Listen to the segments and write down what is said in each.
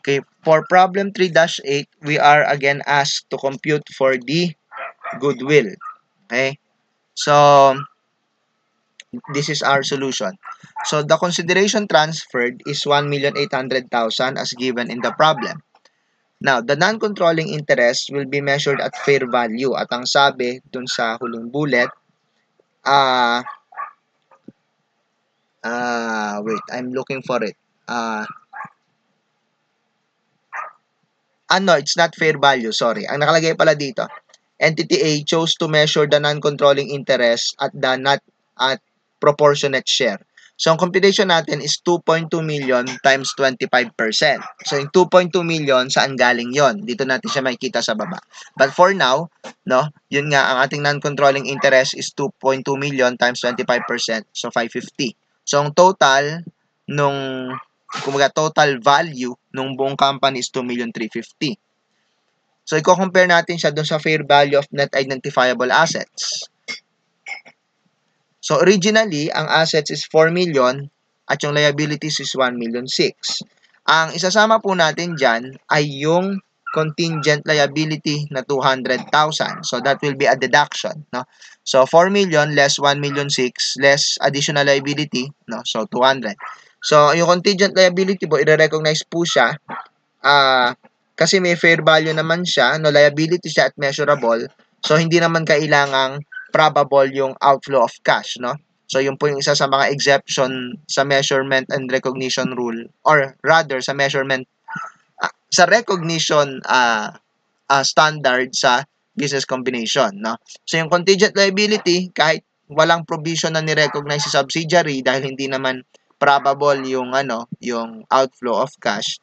Okay, for problem 3-8, we are again asked to compute for the goodwill. Okay, so this is our solution. So the consideration transferred is 1,800,000 as given in the problem. Now, the non-controlling interest will be measured at fair value. At ang sabi dun sa huling bullet, wait, I'm looking for it. No, it's not fair value, sorry. Ang nakalagay pala dito, Entity A chose to measure the non-controlling interest at the not at proportionate share. So, ang computation natin is 2.2 million times 25%. So, yung 2.2 million, saan galing yon? Dito natin siya makikita sa baba. But for now, no, yun nga, ang ating non-controlling interest is 2.2 million times 25%. So, 550. So, ang total nung, kumbaga, total value nung buong company is 2,350,000. So, i-compare natin siya dun sa fair value of net identifiable assets. So, originally, ang assets is 4 million at yung liabilities is 1,600,000. Ang isasama po natin dyan ay yung contingent liability na 200,000. So, that will be a deduction. No? So, 4 million less 1,600,000 less additional liability. No? So, 200. So, yung contingent liability po, i-recognize po siya kasi may fair value naman siya, no, liability siya at measurable. So, hindi naman kailangang probable yung outflow of cash, no? So, yun po yung isa sa mga exception sa measurement and recognition rule, or rather, sa measurement, sa recognition standard sa business combination, no? So, yung contingent liability, kahit walang provision na ni-recognize sa subsidiary dahil hindi naman probable yung, yung outflow of cash,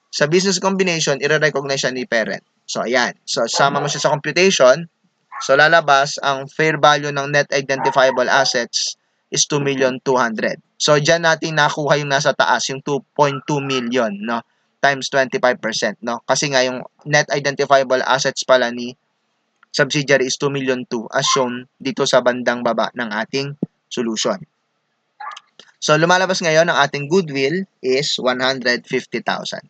sa business combination, i-recognize siya ni parent. So, ayan. So, sama mo siya sa computation. So, lalabas, ang fair value ng net identifiable assets is 2,200,000. So, dyan natin nakuha yung nasa taas, yung 2.2 million, no? Times 25%, no? Kasi nga, yung net identifiable assets pala ni subsidiary is 2,200,000 as shown dito sa bandang baba ng ating solution. So, lumalabas ngayon ang ating goodwill is 150,000.